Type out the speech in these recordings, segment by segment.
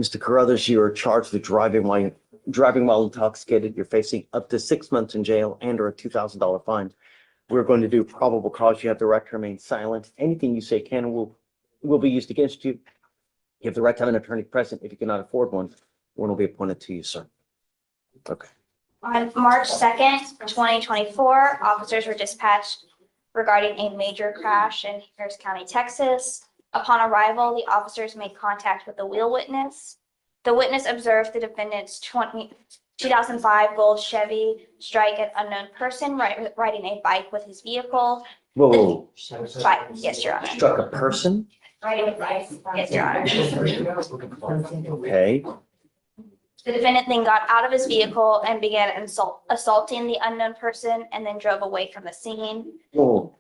Mr. Carruthers, you are charged with driving while intoxicated. You're facing up to 6 months in jail and or a $2,000 fine. We're going to do probable cause. You have the right to remain silent. Anything you say can and will be used against you. You have the right to have an attorney present. If you cannot afford one will be appointed to you, sir. Okay. On March 2nd, 2024, officers were dispatched regarding a major crash in Harris County, Texas. Upon arrival, the officers made contact with the wheel witness. The witness observed the defendant's 2005 gold Chevy strike an unknown person riding a bike with his vehicle. Whoa. Bike, yes, Your Honor. Struck a person? Riding a bike, yes, Your Honor. Okay. The defendant then got out of his vehicle and began assaulting the unknown person and then drove away from the scene. Whoa.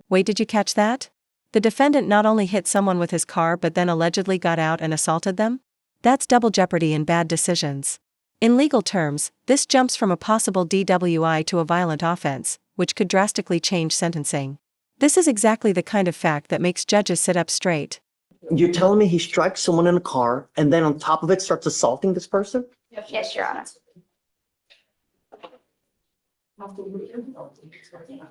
Wait, did you catch that? The defendant not only hit someone with his car but then allegedly got out and assaulted them? That's double jeopardy and bad decisions. In legal terms, this jumps from a possible DWI to a violent offense, which could drastically change sentencing. This is exactly the kind of fact that makes judges sit up straight. You're telling me he strikes someone in a car and then on top of it starts assaulting this person? Yes, Your Honor.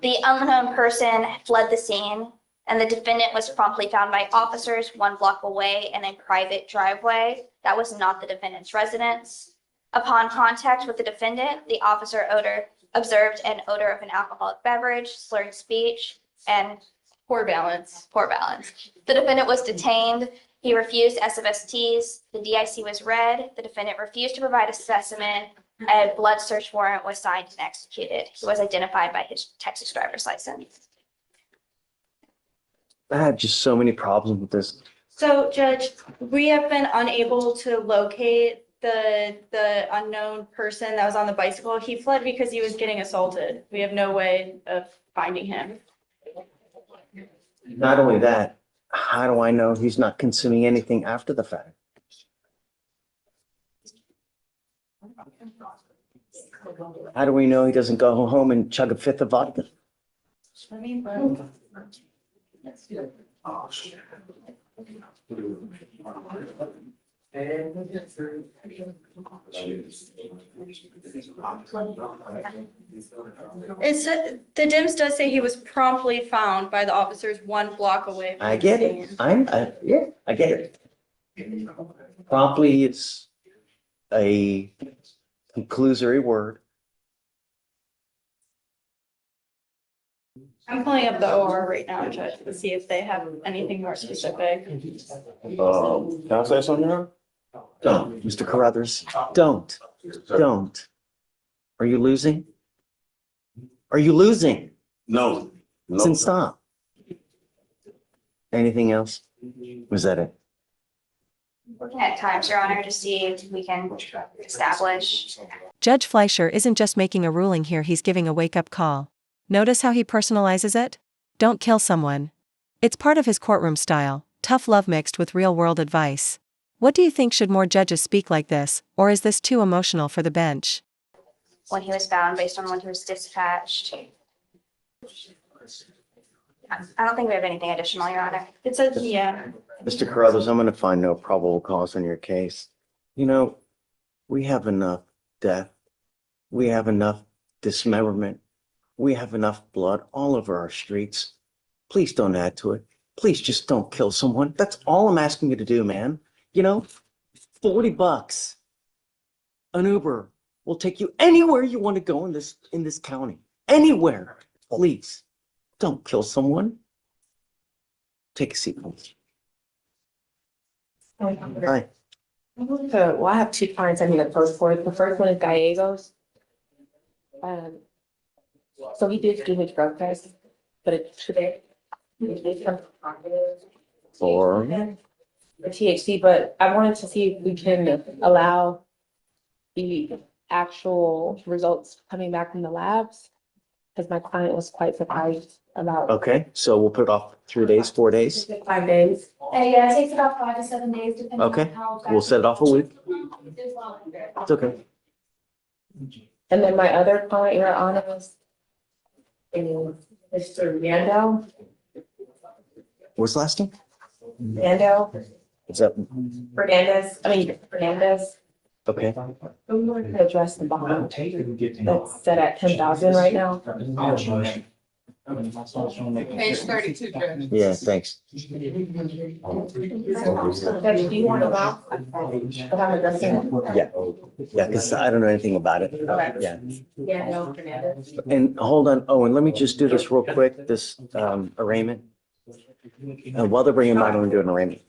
The unknown person fled the scene, and the defendant was promptly found by officers 1 block away in a private driveway. That was not the defendant's residence. Upon contact with the defendant, the officer observed an odor of an alcoholic beverage, slurred speech, and poor balance. The defendant was detained. He refused SFSTs. The DIC was read. The defendant refused to provide a specimen. A blood search warrant was signed and executed. He was identified by his Texas driver's license. I had just so many problems with this. So, Judge, we have been unable to locate the unknown person that was on the bicycle. He fled because he was getting assaulted. We have no way of finding him. Not only that, how do I know he's not consuming anything after the fact? How do we know he doesn't go home and chug a fifth of vodka? The DIMS does say he was promptly found by the officers 1 block away. I get it. Yeah, I get it. Promptly, it's a conclusory word. I'm pulling up the OR right now, Judge, to see if they have anything more specific. Can I say something now? Don't, Mr. Carruthers, don't. Are you losing? Are you losing? No. Then stop. Anything else? Was that it? Looking at times, Your Honor, to see if we can establish. Judge Fleischer isn't just making a ruling here, he's giving a wake-up call. Notice how he personalizes it? Don't kill someone. It's part of his courtroom style, tough love mixed with real-world advice. What do you think, should more judges speak like this, or is this too emotional for the bench? When he was found based on when he was dispatched. I don't think we have anything additional, Your Honor. It says, yeah. Mr. Carruthers, I'm going to find no probable cause on your case. You know, we have enough death. We have enough dismemberment. We have enough blood all over our streets. Please don't add to it. Please just don't kill someone. That's all I'm asking you to do, man. You know, $40, an Uber will take you anywhere you want to go in this county. Anywhere. Please don't kill someone. Take a seat, please. Hi. Well, I have 2 clients I need to post for. The first one is Gallegos. So he did do his drug test, but it's today. It did come positive For for THC, but I wanted to see if we can allow the actual results coming back from the labs, because my client was quite surprised about. okay, so we'll put it off 3 days, 4 days. 5 days. Yeah, it takes about 5 to 7 days, depending Okay, on how. we'll set it off a week. It's okay. And then my other client, Your Honor, is Mr. Randall. What's the last name? Randall. Is that, Fernandez, okay? I'm going to address the bond that's set at 10,000 right now. Page 32, Judge. Yeah, thanks. Judge, do you want to allow? But I'm addressing it. Yeah, yeah, because I don't know anything about it. Okay. Yeah. Yeah, no, Fernandez. And hold on, oh, and let me just do this real quick, this arraignment. And while they're bringing him out, I'm gonna do an arraignment.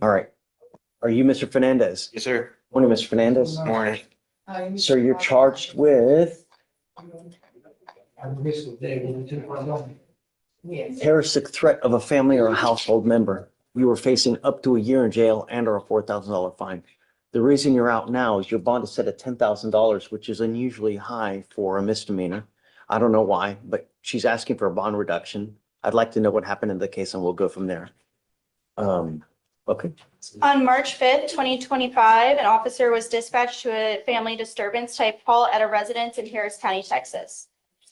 All right. Are you Mr. Fernandez? Yes, sir. Morning, Mr. Fernandez. Morning. Sir, you're charged with terroristic threat of a family or a household member. You are facing up to a year in jail and or a $4,000 fine. The reason you're out now is your bond is set at $10,000, which is unusually high for a misdemeanor. I don't know why, but she's asking for a bond reduction. I'd like to know what happened in the case and we'll go from there. Okay. On March 5th, 2025, an officer was dispatched to a family disturbance type call at a residence in Harris County, Texas.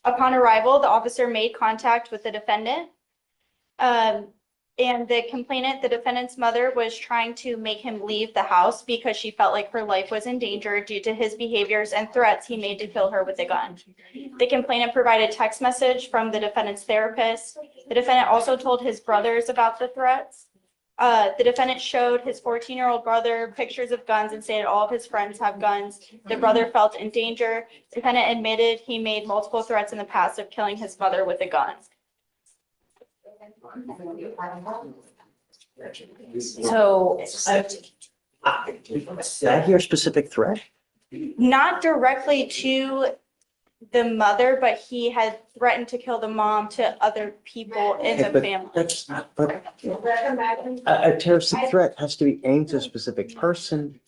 Upon arrival, the officer made contact with the defendant. And the complainant, the defendant's mother, was trying to make him leave the house because she felt like her life was in danger due to his behaviors and threats he made to kill her with a gun. The complainant provided text message from the defendant's therapist. The defendant also told his brothers about the threats. The defendant showed his 14-year-old brother pictures of guns and stated all of his friends have guns. The brother felt in danger. The defendant admitted he made multiple threats in the past of killing his mother with a gun. So, Did I hear a specific threat? Not directly to the mother, but he had threatened to kill the mom to other people in the But family. that's not, but a terroristic threat has to be aimed to a specific person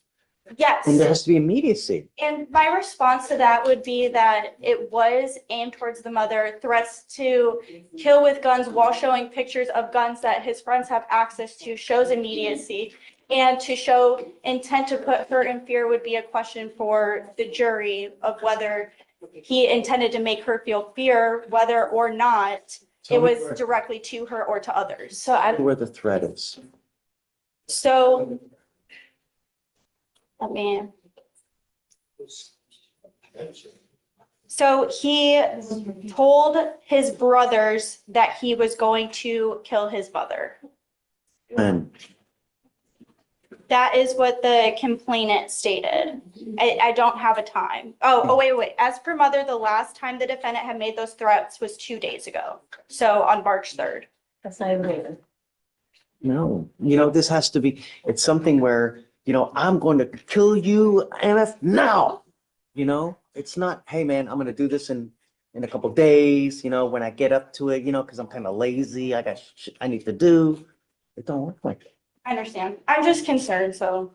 Yes. and there has to be immediacy. And my response to that would be that it was aimed towards the mother, threats to kill with guns while showing pictures of guns that his friends have access to shows immediacy. And to show intent to put her in fear would be a question for the jury of whether he intended to make her feel fear, whether or not it was directly to her or to others. so I, Where the threat is. So, I mean, so he told his brothers that he was going to kill his mother. And That is what the complainant stated. I don't have a time. Oh, wait. As per mother, the last time the defendant had made those threats was 2 days ago. So on March 3rd. that's not even. no, this has to be, it's something where, I'm going to kill you MF now. It's not, hey man, I'm going to do this in a couple days, when I get up to it, because I'm kind of lazy. I got shit I need to do. It don't work like that. I understand. I'm just concerned, so.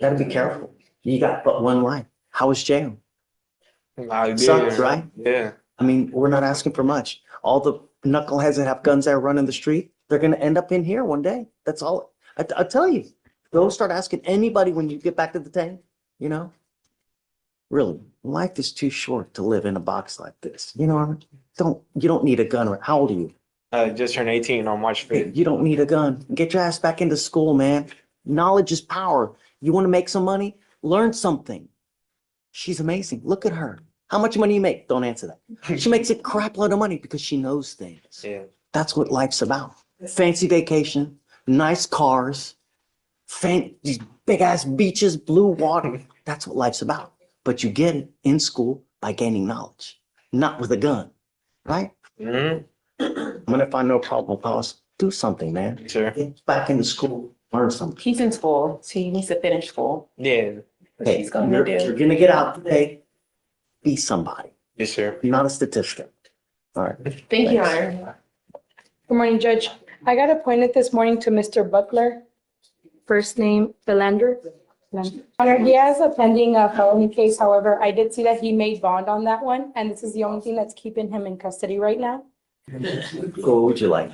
Gotta be careful. You got but one life. How was jail? I Sucks, right? Yeah. I mean, we're not asking for much. All the knuckleheads that have guns that run in the street, they're gonna end up in here one day. That's all. I tell you, go start asking anybody when you get back to the tank, Really, life is too short to live in a box like this. You don't need a gun. How old are you? I just turned 18 on March 5th. You don't need a gun. Get your ass back into school, man. Knowledge is power. You want to make some money? Learn something. She's amazing. Look at her. How much money you make? Don't answer that. She makes a crap load of money because she knows things. Yeah. That's what life's about. Fancy vacation, nice cars, these big ass beaches, blue water. That's what life's about. But you get it in school by gaining knowledge, not with a gun, right? Mm-hmm. I'm gonna find no probable cause. Do something, man. Sure. Get back into school, learn something. He's in school, so he needs to finish school. Yeah. Hey, He's gonna you're, do. you're gonna get out today. Be somebody. Yes, sir. You're not a statistic. All right. Thank you, Thanks. Honor. Good morning, Judge. I got appointed this morning to Mr. Butler, first name Philander. Honor, he has a pending felony case. However, I did see that he made bond on that one, and this is the only thing that's keeping him in custody right now. What would you like?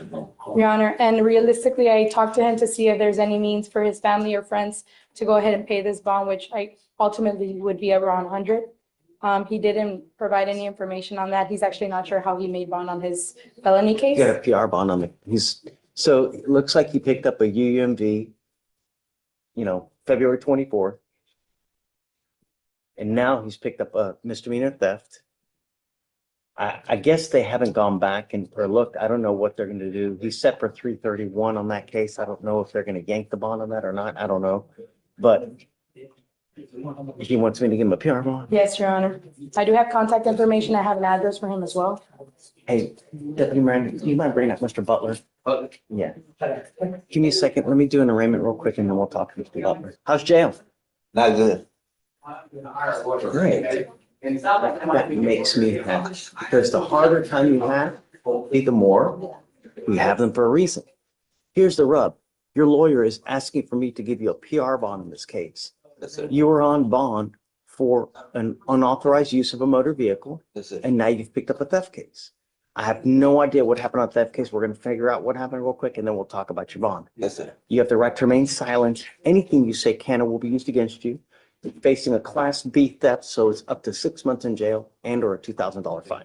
Your Honor, and realistically, I talked to him to see if there's any means for his family or friends to go ahead and pay this bond, which I ultimately would be around 100. He didn't provide any information on that. He's actually not sure how he made bond on his felony case. You got a PR bond on it. He's So it looks like he picked up a UUMV, February 24th. And now he's picked up a misdemeanor theft. I guess they haven't gone back or looked. I don't know what they're gonna do. He's set for 331 on that case. I don't know if they're gonna yank the bond on that or not. I don't know. But he wants me to give him a PR bond. Yes, Your Honor. I do have contact information. I have an address for him as well. Hey, Deputy Miranda, do you mind bringing up Mr. Butler? Yeah. Give me a second. Let me do an arraignment real quick and then we'll talk to Mr. Butler. How's jail? Not good. Great. That makes me happy because the harder time you have, hopefully the more we have them for a reason. Here's the rub. Your lawyer is asking for me to give you a PR bond in this case. That's it. You were on bond for an unauthorized use of a motor vehicle, That's it. and now you've picked up a theft case. I have no idea what happened on the theft case. We're going to figure out what happened real quick, and then we'll talk about your bond. That's it. You have the right to remain silent. Anything you say can or will be used against you. You're facing a Class B theft, so it's up to 6 months in jail and or a $2,000 fine.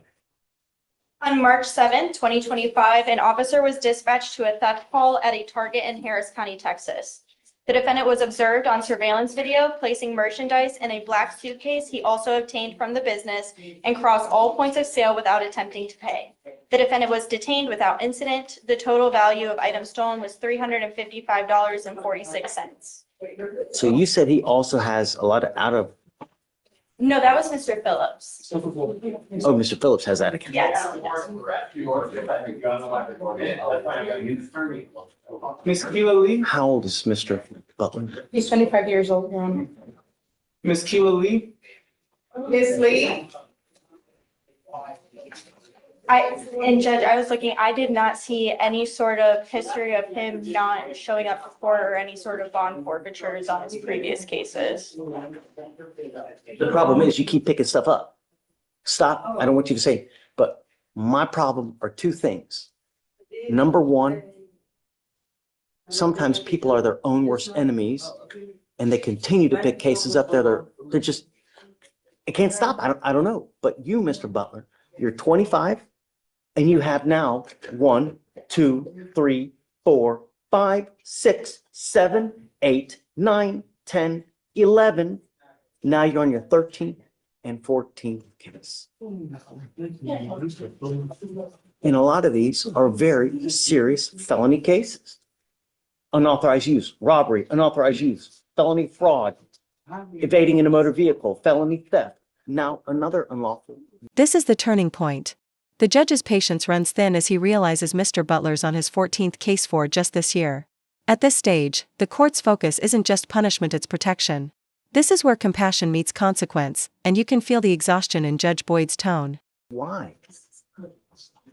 On March 7, 2025, an officer was dispatched to a theft call at a Target in Harris County, Texas. The defendant was observed on surveillance video placing merchandise in a black suitcase he also obtained from the business and crossed all points of sale without attempting to pay. The defendant was detained without incident. The total value of items stolen was $355.46. So you said he also has a lot of No, that was Mr. Phillips. Mr. Phillips has that account. Yes. Miss Keela Lee, How old is Mr. Butler? He's 25 years old, Your Honor. Miss Keela Lee, Ms. Lee? And Judge, I was looking, I did not see any sort of history of him not showing up to court or any sort of bond forfeitures on his previous cases. The problem is you keep picking stuff up. Stop. I don't want you to say, but my problem are two things. Number one, sometimes people are their own worst enemies and they continue to pick cases up there. They're just, it can't stop. I don't know. But you, Mr. Butler, you're 25 and you have now 1, 2, 3, 4, 5, 6, 7, 8, 9, 10, 11. Now you're on your 13th and 14th case. And a lot of these are very serious felony cases. Unauthorized use, robbery, unauthorized use, felony fraud, evading in a motor vehicle, felony theft. Now another unlawful. This is the turning point. The judge's patience runs thin as he realizes Mr. Butler's on his 14th case for just this year. At this stage, the court's focus isn't just punishment, it's protection. This is where compassion meets consequence, and you can feel the exhaustion in Judge Boyd's tone. Why?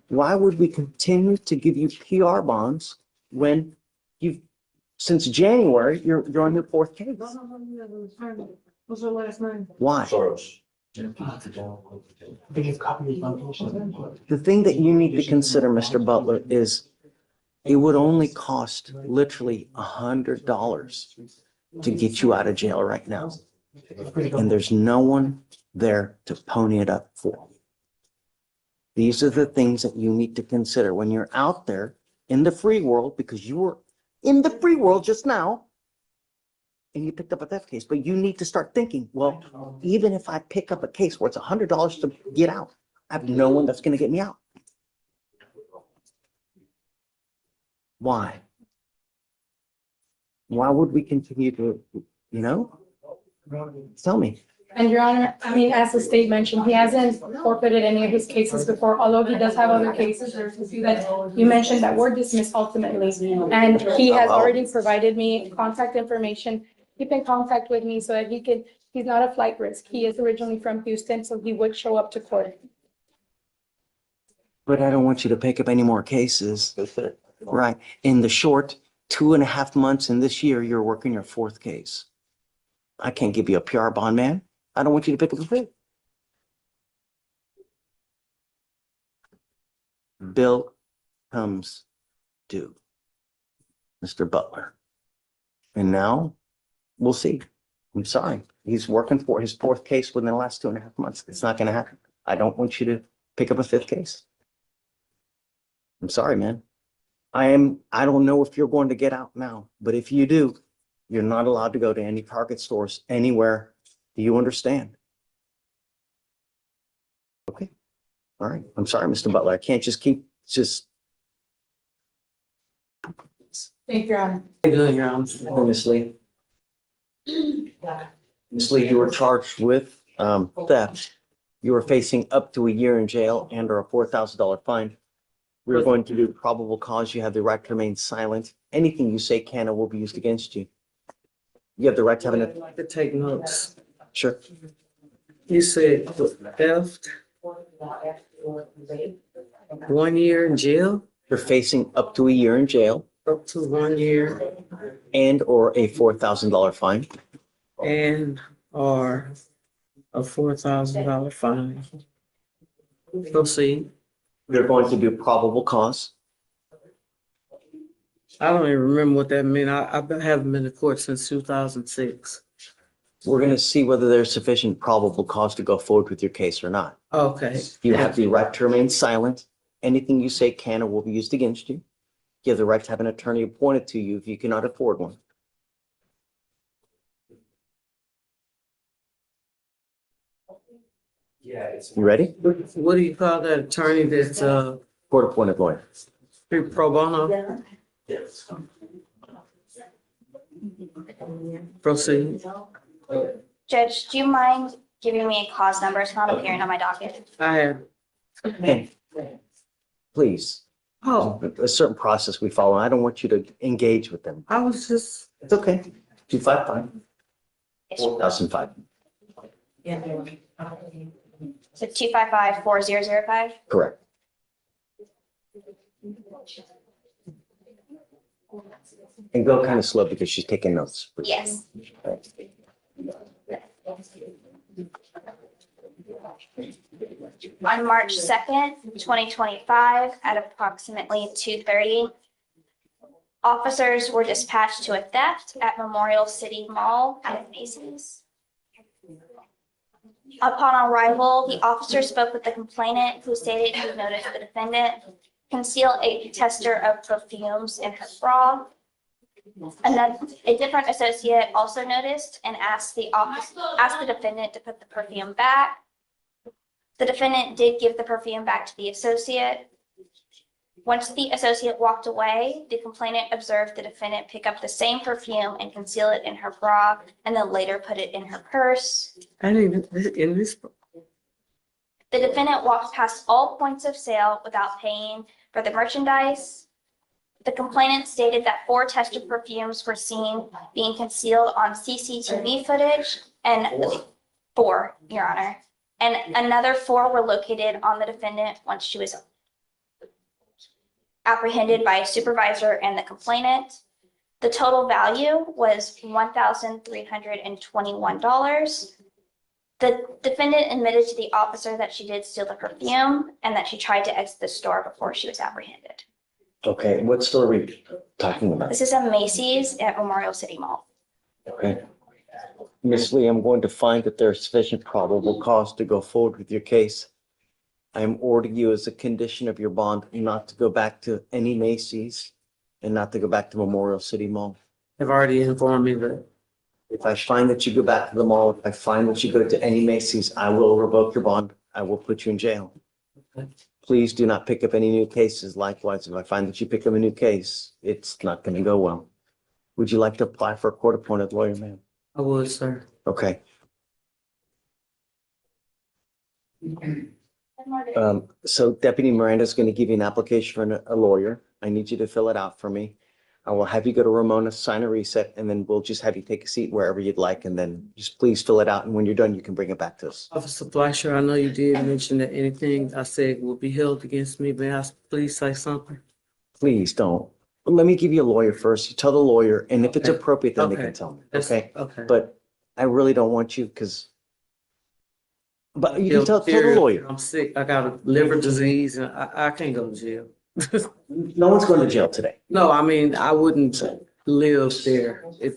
Why would we continue to give you PR bonds when since January, you're on your 4th case? What's the last name? Why? Soros. The thing that you need to consider, Mr. Butler, is it would only cost literally $100 to get you out of jail right now. And there's no one there to pony it up for. These are the things that you need to consider when you're out there in the free world, because you were in the free world just now and you picked up a theft case. But you need to start thinking, well, even if I pick up a case where it's $100 to get out, I have no one that's going to get me out. Why? Why would we continue to, tell me. And Your Honor, as the state mentioned, he hasn't forfeited any of his cases before, although he does have other cases. There's a few that you mentioned that were dismissed ultimately. And he has already provided me contact information. Keep in contact with me so that he's not a flight risk. He is originally from Houston, so he would show up to court. But I don't want you to pick up any more cases. That's it. Right. In the short 2.5 months in this year, you're working your 4th case. I can't give you a PR bond, man. I don't want you to pick up a fifth. Bill comes due, Mr. Butler. And now we'll see. I'm sorry. He's working for his 4th case within the last 2.5 months. It's not going to happen. I don't want you to pick up a 5th case. I'm sorry, man. I don't know if you're going to get out now, but if you do, you're not allowed to go to any Target stores anywhere. Do you understand? Okay. All right. I'm sorry, Mr. Butler. I can't just keep Thank you, Your Honor. Oh, Ms. Lee. Ms. Lee, you were charged with theft. You are facing up to a year in jail and or a $4,000 fine. We're going to do probable cause. You have the right to remain silent. Anything you say can or will be used against you. You have the right to have I'd like to take notes. Sure. You said theft, 1 year in jail, You're facing up to a year in jail up to 1 year, and or a $4,000 fine. and or a $4,000 fine. Proceed. We're going to do probable cause. I don't even remember what that meant. I haven't been to court since 2006. We're going to see whether there's sufficient probable cause to go forward with your case or not. Okay. You have the right to remain silent. Anything you say can or will be used against you. You have the right to have an attorney appointed to you if you cannot afford one. You ready? What do you call that attorney that's Court appointed lawyer. pro bono? Proceed. Judge, do you mind giving me a cause number? It's not appearing on my docket. I have, Hey, please. oh, A certain process we follow. I don't want you to engage with them. I was just, It's okay. 255, Yes. 4005. So 255-4005. Correct. And go kind of slow because she's taking notes. Yes. On March 2nd, 2025, at approximately 2:30, officers were dispatched to a theft at Memorial City Mall at Macy's. Upon arrival, the officer spoke with the complainant, who stated he noticed the defendant conceal a tester of perfumes in her bra. A different associate also noticed and asked the defendant to put the perfume back. The defendant did give the perfume back to the associate. Once the associate walked away, the complainant observed the defendant pick up the same perfume and conceal it in her bra, and then later put it in her purse. I didn't even, in this, The defendant walked past all points of sale without paying for the merchandise. The complainant stated that 4 tested perfumes were seen being concealed on CCTV footage, and 4, Your Honor. And another 4 were located on the defendant once she was apprehended by a supervisor and the complainant. The total value was $1,321. The defendant admitted to the officer that she did steal the perfume and that she tried to exit the store before she was apprehended. Okay, what store are we talking about? This is a Macy's at Memorial City Mall. Okay. Ms. Lee, I'm going to find that there's sufficient probable cause to go forward with your case. I am ordering you as a condition of your bond not to go back to any Macy's and not to go back to Memorial City Mall. have already informed me that. If I find that you go back to the mall, if I find that you go to any Macy's, I will revoke your bond. I will put you in jail. Okay. Please do not pick up any new cases. Likewise, if I find that you pick up a new case, it's not going to go well. Would you like to apply for a court-appointed lawyer, ma'am? I would, sir. Okay. So Deputy Miranda is going to give you an application for a lawyer. I need you to fill it out for me. I will have you go to Ramona, sign a reset, and then we'll just have you take a seat wherever you'd like, and then just please fill it out. And when you're done, you can bring it back to us. Officer Fleischer, I know you did mention that anything I said will be held against me. May I please say something? Please don't. Let me give you a lawyer first. You tell the lawyer, and if it's Okay. appropriate, then they Okay. can tell me. That's- Okay? Okay. But I really don't want you but you can tell the lawyer. I'm sick. I got a liver disease and I can't go to jail. No one's going to jail today. No, I mean, I wouldn't live there if,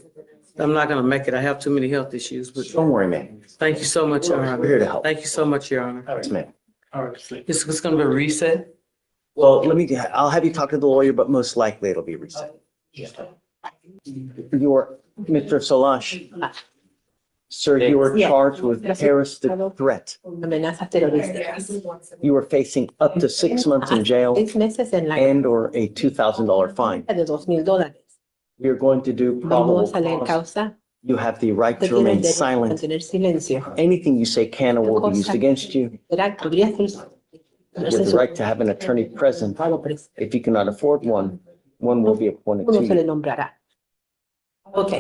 I'm not gonna make it. I have too many health issues, but Don't worry, man. thank you so much, Your Honor. We're here to help. Thank you so much, Your Honor. Yes, ma'am. All right, It's gonna be a reset. Well, I'll have you talk to the lawyer, but most likely it'll be rescinded. You're, Mr. Salash. Sir, you were charged with terrorist threat. Amenazas terrorísticas. You are facing up to 6 months in jail 6 meses en la and or a $2,000 fine. de $2,000. We are going to do probable Vamos a leer cause. causa. You have the right Usted to tiene el remain derecho a silent. mantener silencio. Anything you say can or will be used against you. Podría ser You have the right to have an attorney present. If you cannot afford one, one will be appointed uno to se le you. nombrará. Ok,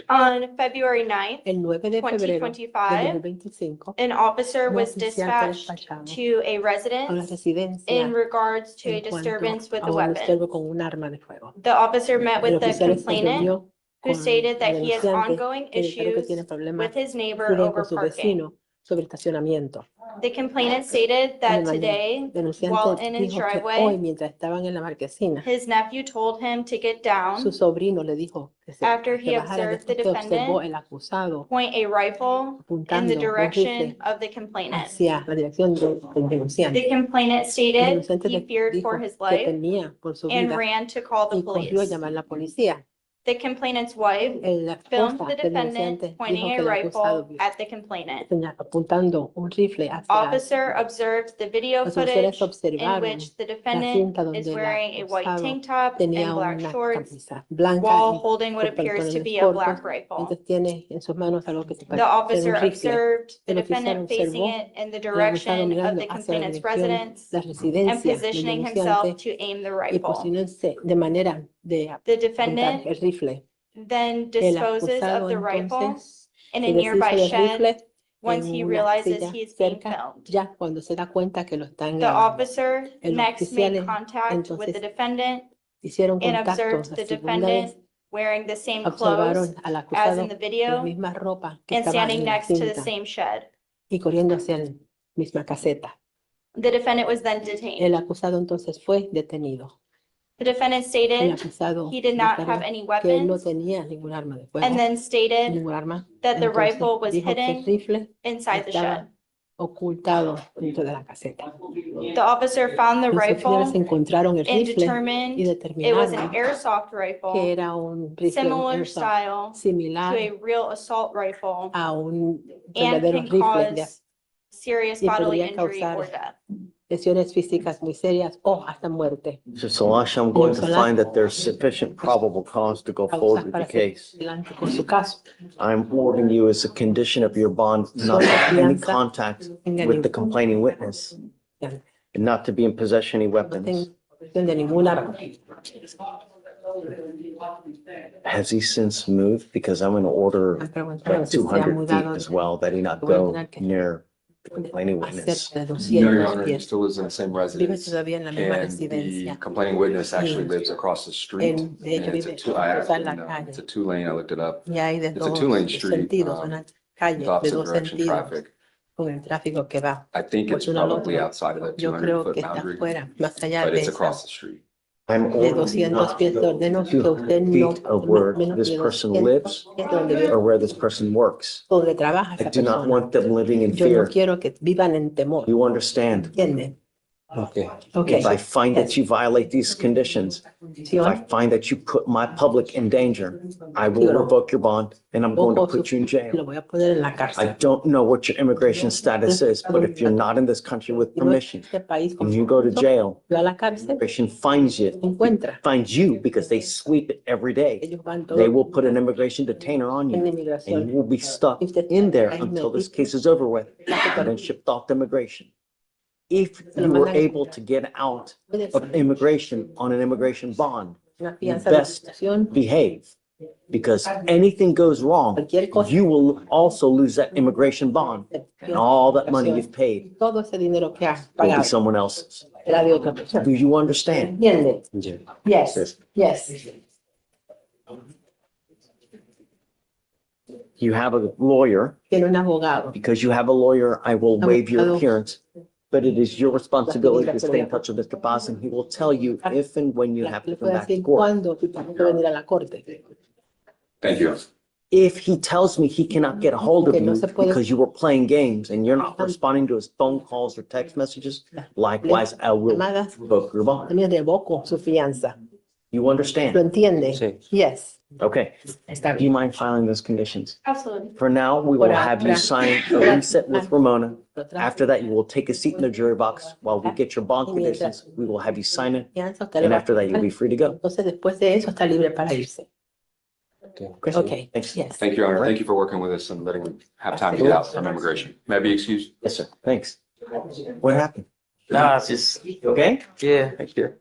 On February 9th, el 9 de febrero de 2025, 2025, an officer un was oficial fue dispatched despachado to a a una residence residencia in regards to a en cuanto disturbance with a the un weapon. disturbo con un arma de fuego. The officer met El with the oficial se complainant, reunió who con stated el that he has denunciante ongoing que declaró que issues tiene problemas with his neighbor siguen over con su parking. vecino sobre estacionamiento. The complainant stated that El today, denunciante while in his dijo que hoy, driveway, mientras estaban en la marquesina, his nephew told him to get su down, sobrino le dijo que se after he bajara observed the después que observó defendant el acusado point a rifle in the apuntando un direction rifle of the complainant. hacia la dirección del denunciante. The complainant El stated denunciante he feared dijo for his que life temía por su and vida ran to call the y corrió a police. llamar a la policía. The complainant's wife La filmed esposa the del defendant denunciante pointing dijo a que el acusado rifle at the complainant. apuntando un rifle hacia Officer observed the video Los oficiales footage in observaron which the la defendant cinta is donde el wearing a white acusado tank top tenía and black una shorts camisa blanca while y holding what con appears to pantalones be a cortos, black rifle. entonces tiene en sus manos algo que se The parece ser officer un rifle. observed the El oficial defendant facing observó it in the el acusado direction of mirando the hacia la complainant's dirección residence la and residencia del positioning denunciante himself to aim the y rifle. posicionándose de manera de The apuntar defendant el rifle. then El disposes acusado of the rifle entonces in se a deshizo nearby del shed rifle once en he una realizes silla he is being cerca, filmed. ya cuando se da cuenta que lo están The grabando. officer El next made oficial contact with the entonces defendant hicieron and contacto observed la the segunda vez, defendant wearing the same observaron clothes al as acusado in the con la video misma ropa que and estaba standing en la next to the cinta same shed. y corriendo hacia la misma caseta. The defendant was then El detained. acusado entonces fue detenido. The defendant El stated acusado he did not declaró have any que él no weapons tenía ningún arma de and fuego, then stated ningún arma. that the Entonces rifle was dijo que el hidden rifle inside the estaba shed. ocultado dentro de la caseta. The officer found the Los oficiales rifle encontraron el and rifle y determined it was an determinaron airsoft que rifle era un rifle similar airsoft style to similar a real assault rifle a un and verdadero can rifle de cause serious y bodily podría injury causar or death. lesiones físicas muy serias o hasta muerte. Mr. Salash, I'm going to find that there's sufficient probable cause to go forward Causas with para the seguir case. adelante con su caso. I'm ordering you as a condition of your bond not to have any contact with the complaining witness and not to be in possession of any No weapons. tengo posesión de ningún arma. Has he since moved? Because I'm going to order Me preguntaron like si se ha 200 feet mudado as well, that he not go near the complaining más witness. cerca de No, Your 200 Honor, he pies. still lives in the same Vive residence. todavía en la misma And the residencia. complaining witness actually lives across the street. Él, de hecho, And it's a vive two, I cruzar la actually know, calle. it's a two-lane, I looked it up. Y hay de It's a dos two-lane street, sentidos, una calle with de opposite dos direction sentidos traffic. con el tráfico que va I think it's pues uno al probably otro. outside of the Yo creo 200-foot que está boundary, fuera, más allá but de it's esa, across the street. I'm de ordering you 200 not pies to de go ordenos que usted 200 no, feet of where menos this de person 200 lives pies donde vive, or where this person works. donde trabaja I esa do not persona. want them living in Yo no fear. quiero que vivan en temor, You understand? ¿entiende? Okay. Okay. If I find that Yes. you violate these conditions, ¿Sí, if I o? find that you put my public in danger, I will Sí, o no? revoke your bond and I'm going to Ojo, put you in lo jail. voy a poner en la I cárcel. don't know what your immigration status is, but if you're not in this country with Si no es permission este país con and you go to permiso, jail, va a la cárcel, immigration finds encuentra. because they sweep it every day. Ellos van They todos will put an immigration detainer on en you inmigración. and you will be stuck in there until this case is over with and then shipped off to immigration. If you were able to get out of immigration on an immigration bond, Una you fianza de best protección, behave. Because anything goes wrong, cualquier cosa, you will also lose that immigration bond and all that money you've paid todo ese dinero que has will be pagado someone else's. será de otra persona. Do you understand? ¿Entiende? Yes, yes. You have a lawyer. Tiene un abogado. Because you have a lawyer, I will waive your Abogado. appearance. But it is your responsibility to stay in touch with Mr. Paz, and he will tell you if and when you have to Le come puedo back to decir court. cuándo tú tienes que venir a la corte. Thank you. If he tells me he cannot get a hold of Que no you se puede- because you were playing games and you're not responding to his phone calls or text messages, likewise, I will Llamadas, revoke your bond. también revoco su fianza. You ¿Lo understand? entiende? Sí. Yes. Okay. Está Do you bien. mind filing those conditions? Absolutely. For now, we will Por have you ahora. sign a reset with Ramona. Otra After that, you will take a seat in the jury box while we get your bond conditions. We will have you sign it. fianza, usted le And va a after that, you'll be free to go. Entonces, después de eso, está libre para irse. Okay. Okay, Thanks. yes. Thank you, Your Honor. Thank you for working with us and letting me have time to get out from immigration. May I be excused? Yes, sir. Thanks. What happened? Nah, it's just, You okay? yeah. Thank you.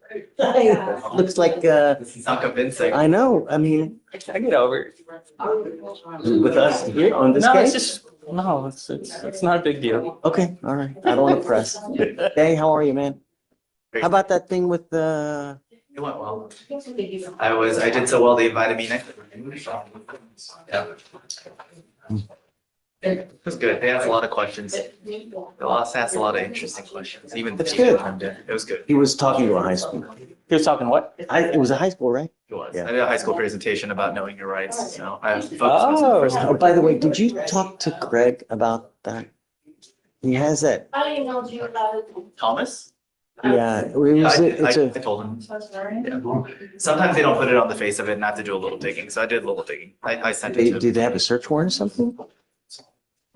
Looks like, It's not convincing. I know, I mean, I get over it. with us here on this No, it's case? just, no, it's not a big deal. Okay, all right. I don't want to press. Hey, how are you, man? How about that thing with the, It went well. I did so well, they invited me next. Yeah. It was good. They asked a lot of questions. They also asked a lot of interesting questions, even. That's good. It was good. he was talking to a high school. He was talking what? It was a high school, right? It was. Yeah. I did a high school presentation about knowing your rights, so I focused on some Oh. personal. Oh, by the way, did you talk to Greg about that? He has that, Thomas? yeah, it was, it's I a, told him. Yeah. Sometimes they don't put it on the face of it, not to do a little digging, so I did a little digging. I sent it to. did they have a search warrant or something?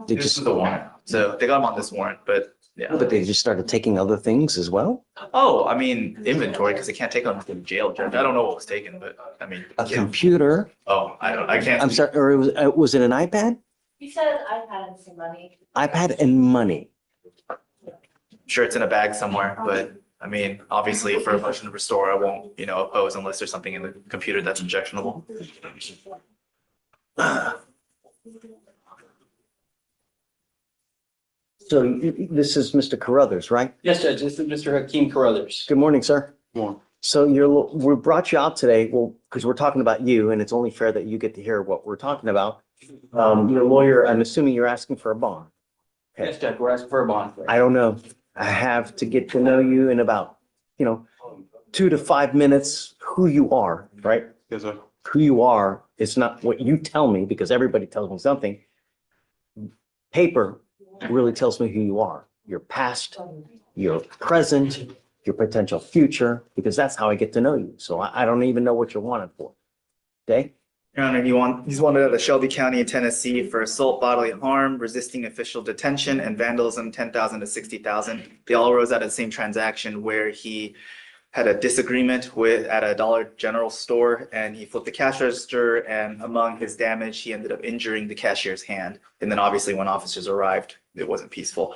They This just, is the warrant, so they got him on this warrant, but yeah. but they just started taking other things as well? Oh, I mean, inventory, because they can't take them to jail, Judge. I don't know what was taken, but I mean. A computer, Oh, I can't. I'm sorry, or was it an iPad? He said iPad and some money. iPad and money. Sure, it's in a bag somewhere, but I mean, obviously for a motion to restore, I won't, oppose unless there's something in the computer that's objectionable. So this is Mr. Carruthers, right? Yes, Judge, this is Mr. Hakeem Carruthers. Good morning, sir. Morning. So we brought you out today, well, because we're talking about you, and it's only fair that you get to hear what we're talking about. Your lawyer, I'm assuming you're asking for a bond. Yes, Judge, we're asking for a bond. I don't know. I have to get to know you in about, 2 to 5 minutes, who you are, right? Yes, sir. Who you are, it's not what you tell me, because everybody tells me something. Paper really tells me who you are, your past, your present, your potential future, because that's how I get to know you. So I don't even know what you're wanted for. Okay? Your Honor, he's wanted out of Shelby County in Tennessee for assault, bodily harm, resisting official detention, and vandalism, 10,000 to 60,000. They all arose out of the same transaction where he had a disagreement at a Dollar General store, and he flipped the cash register, and among his damage, he ended up injuring the cashier's hand. And then obviously when officers arrived, it wasn't peaceful.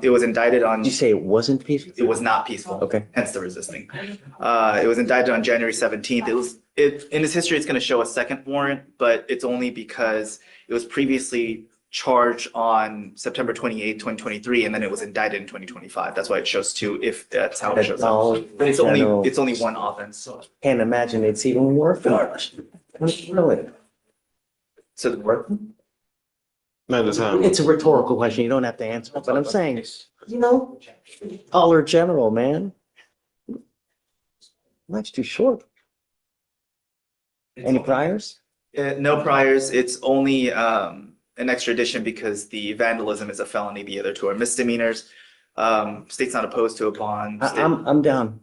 It was indicted on. Did you say it wasn't peaceful? It was not peaceful. Okay. Hence the resisting. It was indicted on January 17th. In his history, it's going to show a second warrant, but it's only because it was previously charged on September 28th, 2023, and then it was indicted in 2025. That's why it shows two, if that's how it shows up. But it's only one offense. Can't imagine it's even worth it. Really? So the work. It's a rhetorical question. You don't have to answer, but I'm saying, Dollar General, man. Life's too short. Any priors? No priors. It's only an extradition because the vandalism is a felony. The other two are misdemeanors. State's not opposed to a bond. I'm down.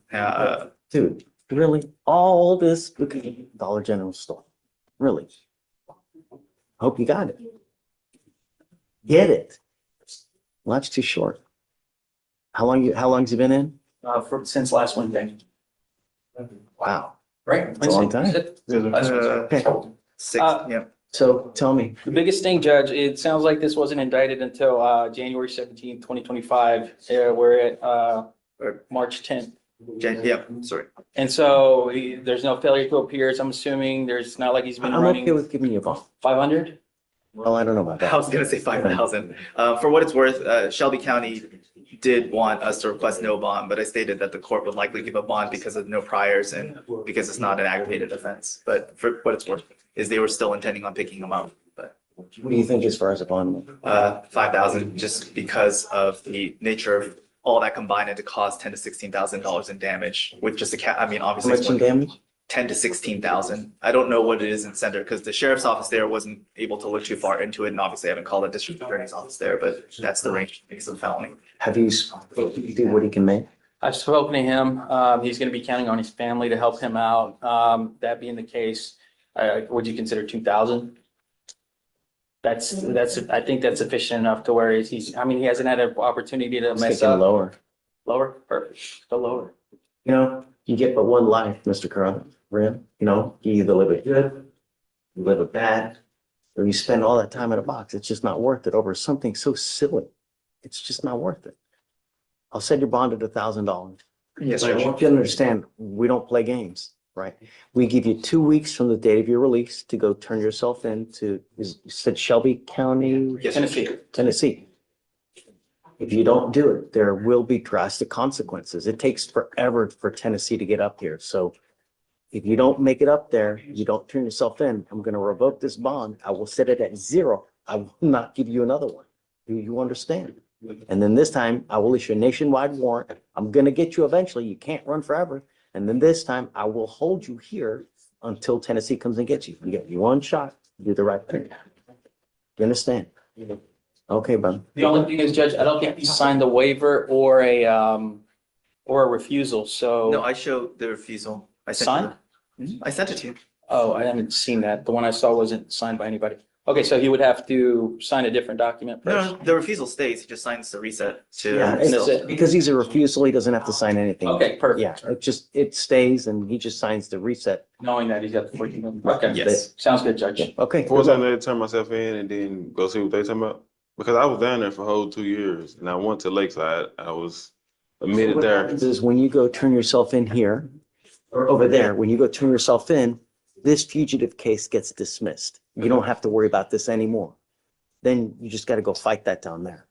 Dude, really? All this because of Dollar General store? Really? Hope you got it. Get it. Life's too short. How long's he been in? Since last Wednesday. Wow. Right? That's a long time. Okay. 6, yeah. So tell me, The biggest thing, Judge, it sounds like this wasn't indicted until January 17th, 2025. We're at March 10th. Yeah, sorry. And so there's no failure to appear. So I'm assuming there's not like he's been I'm okay running with giving you a bond. 500. Well, I don't know about that. I was gonna say 5,000. For what it's worth, Shelby County did want us to request no bond, but I stated that the court would likely give a bond because of no priors and because it's not an aggravated offense. But for what it's worth, is they were still intending on picking them up. But What do you think as far as a bond? 5,000, just because of the nature of all that combined, and to cause $10,000 to $16,000 in damage with just I mean, How obviously. much it's in one- damage? 10 to 16,000. I don't know what it is in center because the sheriff's office there wasn't able to look too far into it. And obviously I haven't called the district attorney's office there, but that's the range because of felony. Have you spoken to what he can make? I've spoken to him. He's going to be counting on his family to help him out. That being the case, would you consider 2,000? I think that's sufficient enough to where I mean, he hasn't had an opportunity to Let's mess take it up. lower. Lower, perfect, go lower. You know, you get but one life, Mr. Curran. You know, you either live it good, you live it bad, or you spend all that time in a box. It's just not worth it over something so silly. It's just not worth it. I'll set your bond at $1,000. Yes, I want you to understand, we don't play games, right? We give you 2 weeks from the date of your release to go turn yourself in to, you said Shelby County? Yes, Tennessee. If you don't do it, there will be drastic consequences. It takes forever for Tennessee to get up here. So if you don't make it up there, you don't turn yourself in, I'm going to revoke this bond. I will set it at 0. I will not give you another one. Do you understand? And then this time I will issue a nationwide warrant. I'm going to get you eventually. You can't run forever. And then this time I will hold you here until Tennessee comes and gets you. You get one shot, do the right thing. You understand? Okay, bud. The only thing is, Judge, I don't think he signed the waiver or a refusal, so. No, I showed the refusal. I sent Signed? I sent it to you. Oh, I haven't seen that. The one I saw wasn't signed by anybody. Okay, so he would have to sign a different document first. No, the refusal stays. He just signs the reset to. Yeah, And that's it. because he's a refusal, he doesn't have to sign anything. Okay, perfect. Yeah, it stays and he just signs the reset. Knowing that he's got the 14. Okay. Yes. Sounds good, Judge. Okay. What was I there to turn myself in and then go see what they talking about? Because I was down there for a whole 2 years and I went to Lakeside. I was admitted What there. happens is when you go turn yourself in here or over there, when you go turn yourself in, this fugitive case gets dismissed. You don't have to worry about this anymore. Then you just got to go fight that down there,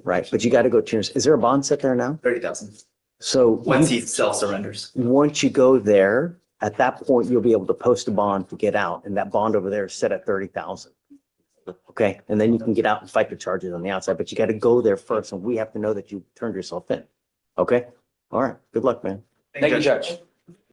right? But you got to go turn. Is there a bond set there now? 30,000. So Once he self-surrenders. once you go there, at that point, you'll be able to post a bond to get out, and that bond over there is set at 30,000. Okay, and then you can get out and fight the charges on the outside, but you got to go there first, and we have to know that you turned yourself in. Okay, all right. Good luck, man. Thank you, Judge.